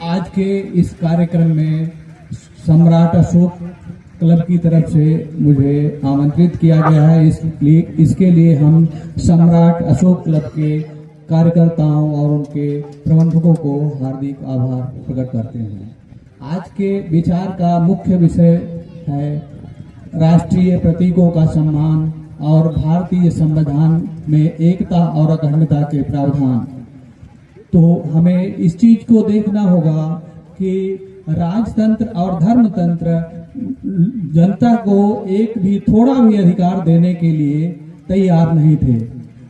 आज के इस कार्यक्रम में सम्राट अशोक क्लब की तरफ से मुझे आमंत्रित किया गया है। इसके लिए हम सम्राट अशोक क्लब के कार्यकर्ताओं और उनके प्रबंधकों को हार्दिक आभार प्रकट करते हैं। आज के विचार का मुख्य विषय है राष्ट्रीय प्रतीकों का सम्मान और भारतीय संविधान में एकता और अखंडता के प्रावधान। तो हमें इस चीज को देखना होगा कि राजतंत्र और धर्मतंत्र जनता को एक भी थोड़ा भी अधिकार देने के लिए तैयार नहीं थे।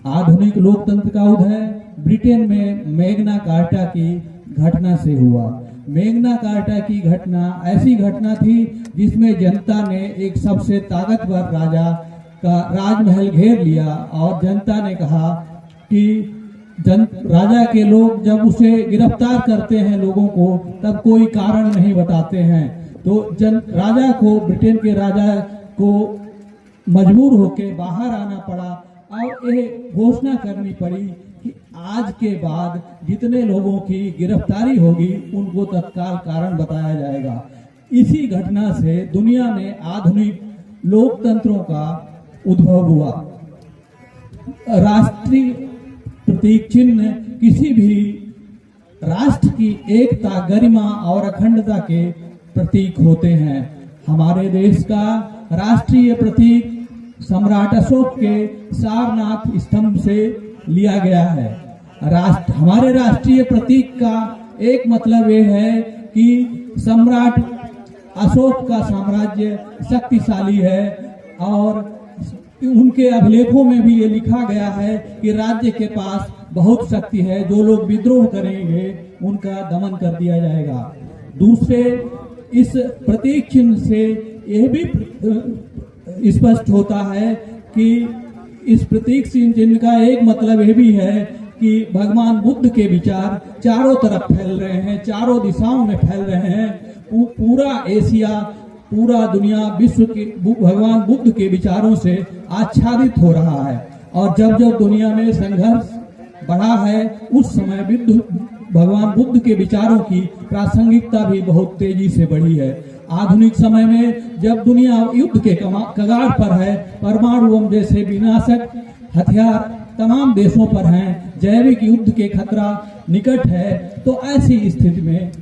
आधुनिक लोकतंत्र का उदय ब्रिटेन में मैग्ना कार्टा की घटना से हुआ। मैग्ना कार्टा की घटना ऐसी घटना थी जिसमें जनता ने एक सबसे ताकतवर राजा का राजमहल घेर लिया और जनता ने कहा कि राजा के लोग जब उसे गिरफ्तार करते हैं लोगों को, तब कोई कारण नहीं बताते हैं। तो राजा को, ब्रिटेन के राजा को मजबूर होकर बाहर आना पड़ा और यह घोषणा करनी पड़ी कि आज के बाद जितने लोगों की गिरफ्तारी होगी उनको तत्काल कारण बताया जाएगा। इसी घटना से दुनिया में आधुनिक लोकतंत्रों का उद्भव हुआ। राष्ट्रीय प्रतीक चिन्ह किसी भी राष्ट्र की एकता, गरिमा और अखंडता के प्रतीक होते हैं। हमारे देश का राष्ट्रीय प्रतीक सम्राट अशोक के सारनाथ स्तंभ से लिया गया है। हमारे राष्ट्रीय प्रतीक का एक मतलब यह है कि सम्राट अशोक का साम्राज्य शक्तिशाली है और उनके अभिलेखों में भी ये लिखा गया है कि राज्य के पास बहुत शक्ति है, जो लोग विद्रोह करेंगे उनका दमन कर दिया जाएगा। दूसरे, इस प्रतीक चिन्ह से यह भी स्पष्ट होता है कि इस प्रतीक चिन्ह का एक मतलब यह भी है कि भगवान बुद्ध के विचार चारों तरफ फैल रहे हैं, चारों दिशाओं में फैल रहे हैं। पूरा एशिया, पूरा दुनिया विश्व के भगवान बुद्ध के विचारों से आच्छादित हो रहा है। और जब जब दुनिया में संघर्ष बढ़ा है, उस समय भगवान बुद्ध के विचारों की प्रासंगिकता भी बहुत तेजी से बढ़ी है। आधुनिक समय में जब दुनिया युद्ध के कगार पर है, परमाणु बम जैसे विनाशक हथियार तमाम देशों पर हैं, जैविक युद्ध के खतरा निकट है, तो ऐसी स्थिति में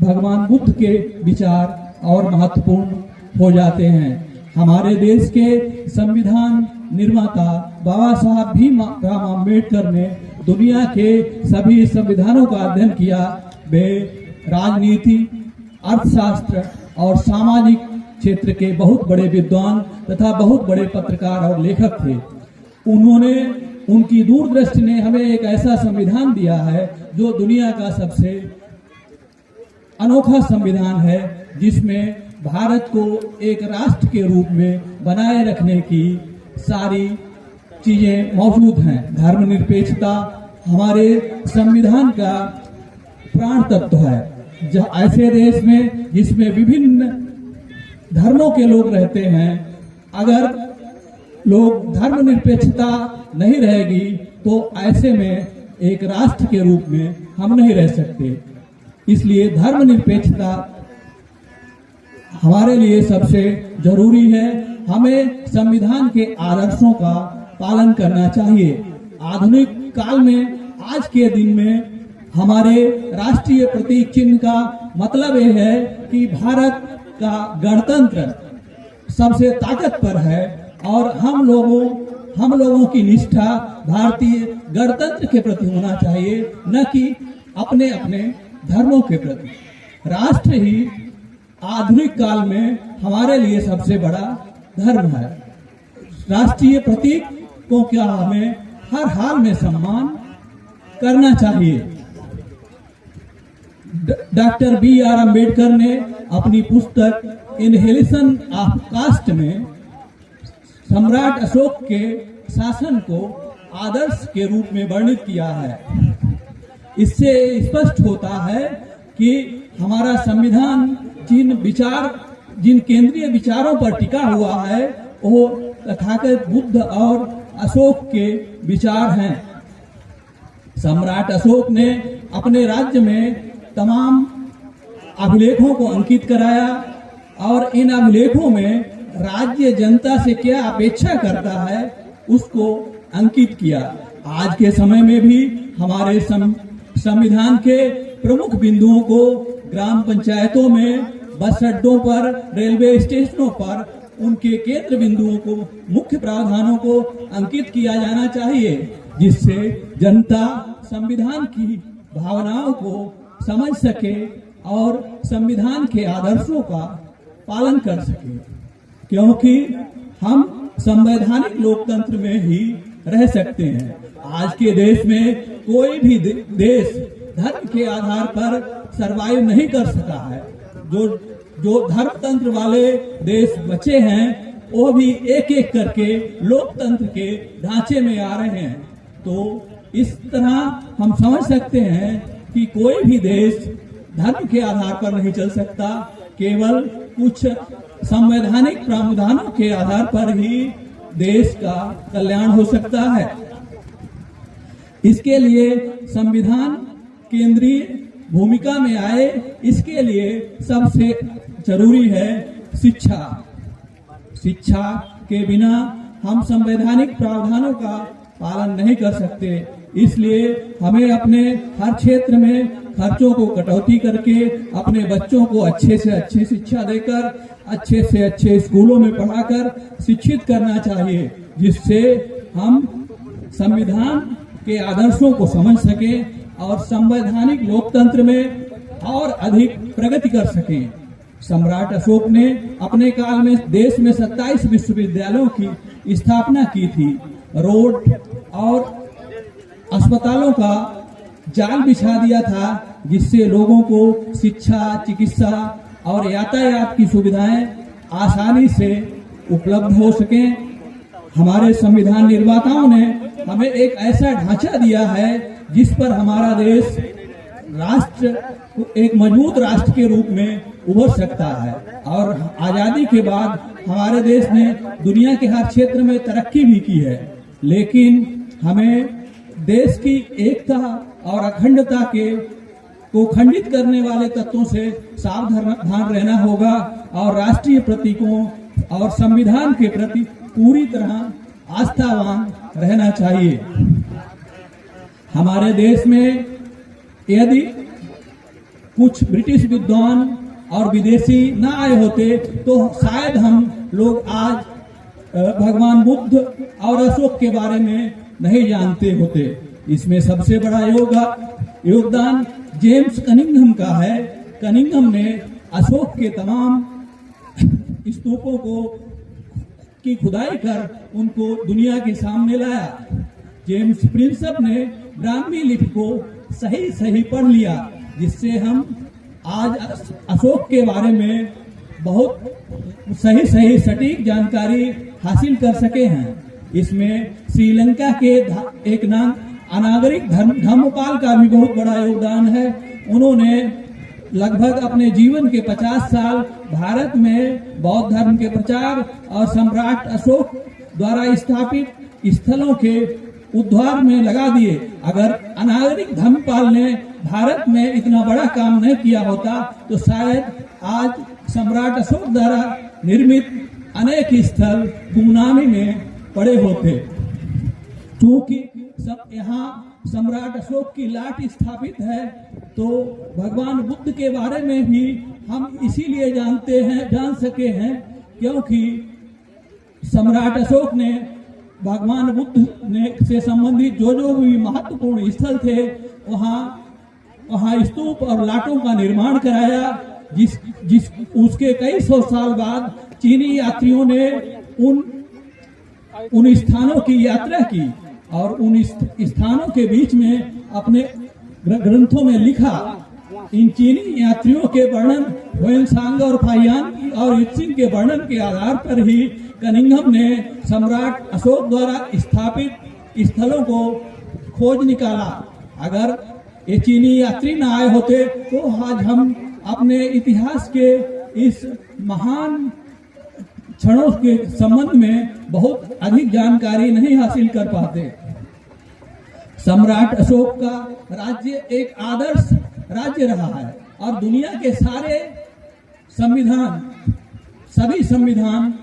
भगवान बुद्ध के विचार और महत्वपूर्ण हो जाते हैं। हमारे देश के संविधान निर्माता बाबा साहब भीमराव अम्बेडकर ने दुनिया के सभी संविधानों का अध्ययन किया। वे राजनीति, अर्थशास्त्र और सामाजिक क्षेत्र के बहुत बड़े विद्वान तथा बहुत बड़े पत्रकार और लेखक थे। उनकी दूरदृष्टि ने हमें एक ऐसा संविधान दिया है जो दुनिया का सबसे अनोखा संविधान है, जिसमें भारत को एक राष्ट्र के रूप में बनाए रखने की सारी चीजें मौजूद हैं। धर्मनिरपेक्षता हमारे संविधान का प्राण तत्व है। ऐसे देश में जिसमें विभिन्न धर्मों के लोग रहते हैं, अगर लोग धर्मनिरपेक्षता नहीं रहेगी तो ऐसे में एक राष्ट्र के रूप में हम नहीं रह सकते। इसलिए धर्मनिरपेक्षता हमारे लिए सबसे जरूरी है। हमें संविधान के आदर्शों का पालन करना चाहिए। आधुनिक काल में, आज के दिन में हमारे राष्ट्रीय प्रतीक चिन्ह का मतलब यह है कि भारत का गणतंत्र सबसे ताकतवर है और हम लोगों की निष्ठा भारतीय गणतंत्र के प्रति होना चाहिए, न कि अपने अपने धर्मों के प्रति। राष्ट्र ही आधुनिक काल में हमारे लिए सबसे बड़ा धर्म है। राष्ट्रीय प्रतीक को क्या हमें हर हाल में सम्मान करना चाहिए। Doctor B.R. अम्बेडकर ने अपनी पुस्तक इनहेलिशन ऑफ कास्ट में सम्राट अशोक के शासन को आदर्श के रूप में वर्णित किया है। इससे स्पष्ट होता है कि हमारा संविधान जिन केंद्रीय विचारों पर टिका हुआ है वो तथागत बुद्ध और अशोक के विचार हैं। सम्राट अशोक ने अपने राज्य में तमाम अभिलेखों को अंकित कराया और इन अभिलेखों में राज्य जनता से क्या अपेक्षा करता है उसको अंकित किया। आज के समय में भी हमारे संविधान के प्रमुख बिंदुओं को ग्राम पंचायतों में, बस अड्डों पर, रेलवे स्टेशनों पर उनके केंद्र बिंदुओं को, मुख्य प्रावधानों को अंकित किया जाना चाहिए, जिससे जनता संविधान की भावनाओं को समझ सके और संविधान के आदर्शों का पालन कर सके। क्योंकि हम संवैधानिक लोकतंत्र में ही रह सकते हैं। आज के देश में कोई भी देश धर्म के आधार पर सरवाइव नहीं कर सका है। जो धर्मतंत्र वाले देश बचे हैं वो भी एक एक करके लोकतंत्र के ढांचे में आ रहे हैं। तो इस तरह हम समझ सकते हैं कि कोई भी देश धर्म के आधार पर नहीं चल सकता, केवल कुछ संवैधानिक प्रावधानों के आधार पर ही देश का कल्याण हो सकता है। इसके लिए संविधान केंद्रीय भूमिका में आए, इसके लिए सबसे जरूरी है शिक्षा। शिक्षा के बिना हम संवैधानिक प्रावधानों का पालन नहीं कर सकते। इसलिए हमें अपने हर क्षेत्र में खर्चों को कटौती करके अपने बच्चों को अच्छे से अच्छी शिक्षा देकर, अच्छे से अच्छे स्कूलों में पढ़ाकर शिक्षित करना चाहिए, जिससे हम संविधान के आदर्शों को समझ सकें और संवैधानिक लोकतंत्र में और अधिक प्रगति कर सकें। सम्राट अशोक ने अपने काल में देश में 27 विश्वविद्यालयों की स्थापना की थी। रोड और अस्पतालों का जाल बिछा दिया था, जिससे लोगों को शिक्षा, चिकित्सा और यातायात की सुविधाएं आसानी से उपलब्ध हो सकें। हमारे संविधान निर्माताओं ने हमें एक ऐसा ढांचा दिया है जिस पर हमारा देश राष्ट्र एक मजबूत राष्ट्र के रूप में उभर सकता है। और आजादी के बाद हमारे देश ने दुनिया के हर क्षेत्र में तरक्की भी की है, लेकिन हमें देश की एकता और अखंडता को खंडित करने वाले तत्वों से सावधान रहना होगा और राष्ट्रीय प्रतीकों और संविधान के प्रति पूरी तरह आस्थावान रहना चाहिए। हमारे देश में यदि कुछ ब्रिटिश विद्वान और विदेशी न आए होते तो शायद हम लोग आज भगवान बुद्ध और अशोक के बारे में नहीं जानते होते। इसमें सबसे बड़ा योगदान जेम्स कनिंघम का है। कनिंघम ने अशोक के तमाम स्तूपों की खुदाई कर उनको दुनिया के सामने लाया। जेम्स प्रिंसप ने ब्राह्मी लिपि को सही पढ़ लिया, जिससे हम आज अशोक के बारे में बहुत सही सटीक जानकारी हासिल कर सके हैं। इसमें श्रीलंका के एक नाम अनागरिक धर्मपाल का भी बहुत बड़ा योगदान है। उन्होंने लगभग अपने जीवन के 50 साल भारत में बौद्ध धर्म के प्रचार और सम्राट अशोक द्वारा स्थापित स्थलों के उद्धार में लगा दिए। अगर अनागरिक धर्मपाल ने भारत में इतना बड़ा काम नहीं किया होता तो शायद आज सम्राट अशोक द्वारा निर्मित अनेक स्थल गुमनामी में पड़े होते। क्योंकि यहाँ सम्राट अशोक की लाट स्थापित है, तो भगवान बुद्ध के बारे में भी हम इसीलिए जान सके हैं क्योंकि सम्राट अशोक ने भगवान बुद्ध से संबंधित जो भी महत्वपूर्ण स्थल थे वहाँ स्तूप और लाटों का निर्माण कराया, उसके कई सौ साल बाद चीनी यात्रियों ने उन स्थानों की यात्रा की और उन स्थानों के बीच में अपने ग्रंथों में लिखा। इन चीनी यात्रियों के वर्णन ह्वेनसांग और फाहियान और इत्सिंग के वर्णन के आधार पर ही कनिंघम ने सम्राट अशोक द्वारा स्थापित स्थलों को खोज निकाला। अगर ये चीनी यात्री न आए होते तो आज हम अपने इतिहास के इस महान क्षणों के संबंध में बहुत अधिक जानकारी नहीं हासिल कर पाते। सम्राट अशोक का राज्य एक आदर्श राज्य रहा है। और दुनिया के सारे संविधान, सभी संविधान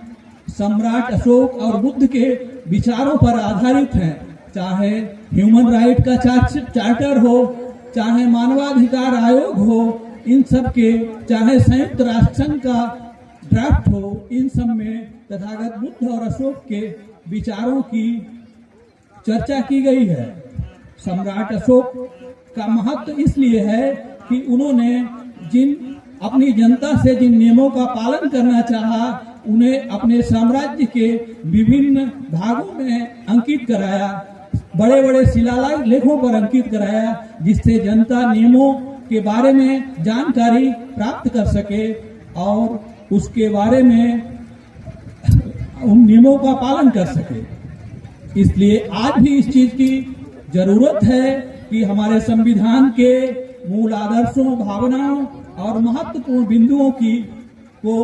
सम्राट अशोक और बुद्ध के विचारों पर आधारित हैं। चाहे ह्यूमन राइट का चार्टर हो, चाहे मानवाधिकार आयोग हो, इन सब के, चाहे संयुक्त राष्ट्र संघ का ड्राफ्ट हो, इन सब में तथागत बुद्ध और अशोक के विचारों की चर्चा की गई है। सम्राट अशोक का महत्व इसलिए है कि उन्होंने अपनी जनता से जिन नियमों का पालन करना चाहा, उन्हें अपने साम्राज्य के विभिन्न भागों में अंकित कराया, बड़े बड़े शिलालेखों पर अंकित कराया, जिससे जनता नियमों के बारे में जानकारी प्राप्त कर सके और उसके बारे में उन नियमों का पालन कर सके। इसलिए आज भी इस चीज की जरूरत है कि हमारे संविधान के मूल आदर्शों, भावनाओं और महत्वपूर्ण बिंदुओं को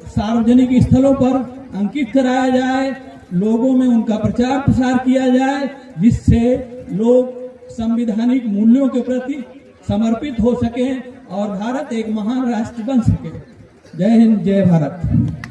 सार्वजनिक स्थलों पर अंकित कराया जाए, लोगों में उनका प्रचार प्रसार किया जाए, जिससे लोग संवैधानिक मूल्यों के प्रति समर्पित हो सकें और भारत एक महान राष्ट्र बन सके। जय हिंद, जय भारत।